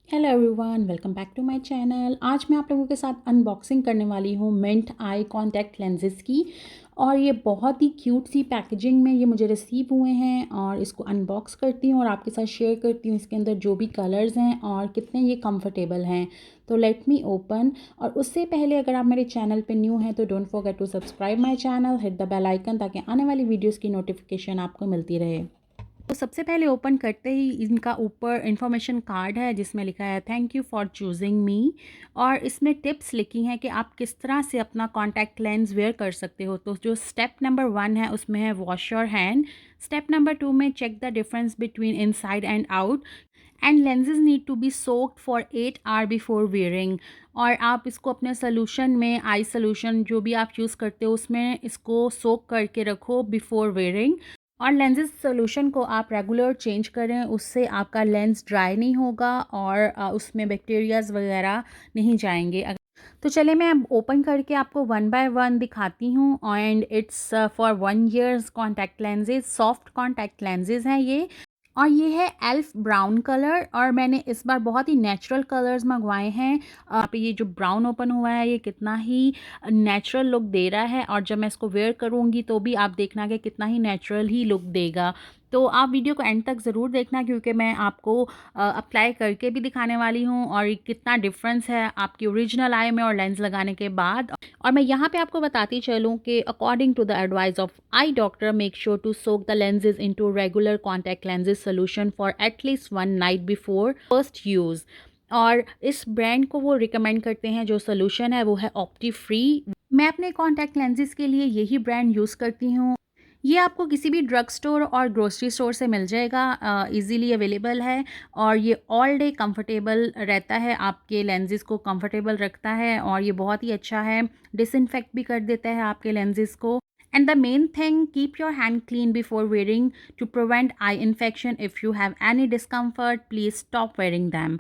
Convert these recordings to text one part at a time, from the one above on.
Hello everyone, welcome back to my channel. आज मैं आप लोगों के साथ अनबॉक्सिंग करने वाली हूँ मिंट आई कॉन्टैक्ट लेंसेज की। और ये बहुत ही क्यूट सी पैकेजिंग में ये मुझे रिसीव हुए हैं और इसको अनबॉक्स करती हूँ और आपके साथ शेयर करती हूँ इसके अंदर जो भी कलर्स हैं और कितने ये कंफर्टेबल हैं। तो लेट मी ओपन। और उससे पहले अगर आप मेरे चैनल पे न्यू हैं तो don't forget to subscribe my channel, hit the bell icon ताकि आने वाली वीडियोज़ की नोटिफिकेशन आपको मिलती रहे। तो सबसे पहले ओपन करते ही इनका ऊपर इन्फॉर्मेशन कार्ड है जिसमें लिखा है थैंक यू फॉर चूजिंग मी। और इसमें टिप्स लिखी हैं कि आप किस तरह से अपना कॉन्टैक्ट लेंस वेयर कर सकते हो। तो जो स्टेप नंबर 1 है उसमें है wash your hand. Step number 2 में check the difference between inside and out and lenses need to be soaked for 8 hour before wearing. और आप इसको अपने सोल्यूशन में, आई सोल्यूशन जो भी आप यूज़ करते हो उसमें इसको सोक करके रखो बिफोर वेयरिंग। और लेंसेज सोल्यूशन को आप रेगुलर चेंज करें, उससे आपका लेंस ड्राई नहीं होगा और उसमें बैक्टीरियाज वगैरह नहीं जाएंगे। तो चलिए मैं अब ओपन करके आपको वन बाय वन दिखाती हूँ। And it's for 1 years contact lenses, soft contact lenses हैं ये। और ये है एल्फ ब्राउन कलर और मैंने इस बार बहुत ही नेचुरल कलर्स मंगवाए हैं। आप ये जो ब्राउन ओपन हुआ है ये कितना ही नेचुरल लुक दे रहा है और जब मैं इसको वेयर करूँगी तो भी आप देखना कि कितना ही नेचुरल ही लुक देगा। तो आप वीडियो को एंड तक ज़रूर देखना क्योंकि मैं आपको अप्लाई करके भी दिखाने वाली हूँ और कितना डिफरेंस है आपकी ओरिजिनल आई में और लेंस लगाने के बाद। और मैं यहाँ पे आपको बताती चलूँ कि according to the advice of eye doctor, make sure to soak the lenses into regular contact lenses solution for at least 1 night before first use. और इस ब्रांड को वो रिकमेंड करते हैं, जो सोल्यूशन है वो है ऑप्टी फ्री। मैं अपने कॉन्टैक्ट लेंसेज के लिए यही ब्रांड यूज़ करती हूँ। ये आपको किसी भी ड्रग स्टोर और ग्रोसरी स्टोर से मिल जाएगा, इजीली अवेलेबल है। और ये ऑल डे कंफर्टेबल रहता है, आपके लेंसेज को कंफर्टेबल रखता है और ये बहुत ही अच्छा है, डिसइंफेक्ट भी कर देता है आपके लेंसेज को। And the main thing, keep your hand clean before wearing to prevent eye infection. If you have any discomfort please stop wearing them.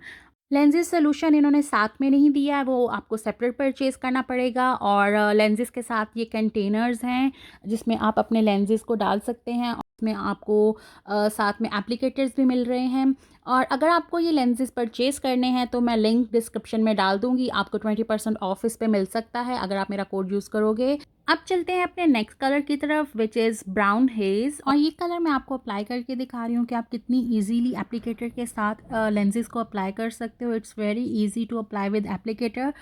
Lenses solution इन्होंने साथ में नहीं दिया है, वो आपको सेपरेट परचेज़ करना पड़ेगा। और लेंसेज के साथ ये कंटेनर्स हैं जिसमें आप अपने लेंसेज को डाल सकते हैं। उसमें आपको साथ में एप्लीकेटर्स भी मिल रहे हैं। और अगर आपको ये लेंसेज परचेज़ करने हैं तो मैं लिंक डिस्क्रिप्शन में डाल दूँगी, आपको 20% ऑफ इस पे मिल सकता है अगर आप मेरा कोड यूज़ करोगे। अब चलते हैं अपने नेक्स्ट कलर की तरफ विच इज़ ब्राउन हेज़। और ये कलर मैं आपको अप्लाई करके दिखा रही हूँ कि आप कितनी इजीली एप्लीकेटर के साथ लेंसेज को अप्लाई कर सकते हो। It's very easy to apply with applicator.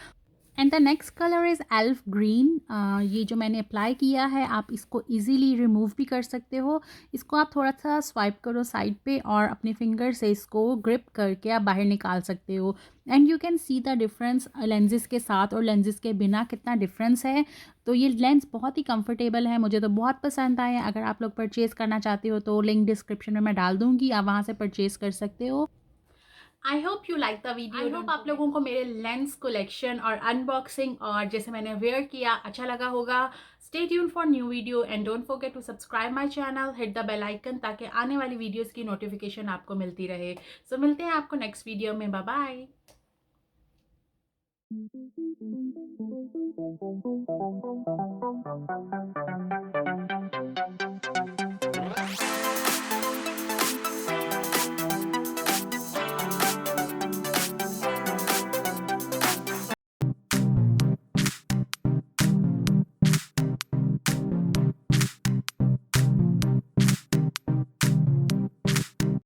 And the next colour is elf green. ये जो मैंने अप्लाई किया है आप इसको इजीली रिमूव भी कर सकते हो। इसको आप थोड़ा सा स्वाइप करो साइड पे और अपने फिंगर से इसको ग्रिप करके आप बाहर निकाल सकते हो। And you can see the difference lenses के साथ और लेंसेज के बिना कितना डिफरेंस है। तो ये लेंस बहुत ही कंफर्टेबल है, मुझे तो बहुत पसंद आए। अगर आप लोग परचेज़ करना चाहते हो तो लिंक डिस्क्रिप्शन में मैं डाल दूँगी, आप वहाँ से परचेज़ कर सकते हो। I hope you like the video. I hope आप लोगों को मेरे लेंस कलेक्शन और अनबॉक्सिंग और जैसे मैंने वेयर किया अच्छा लगा होगा। Stay tune for new video and don't forget to subscribe my channel, hit the bell icon ताकि आने वाली वीडियोस की नोटिफिकेशन आपको मिलती रहे। सो मिलते हैं आपको नेक्स्ट वीडियो में। Bye bye.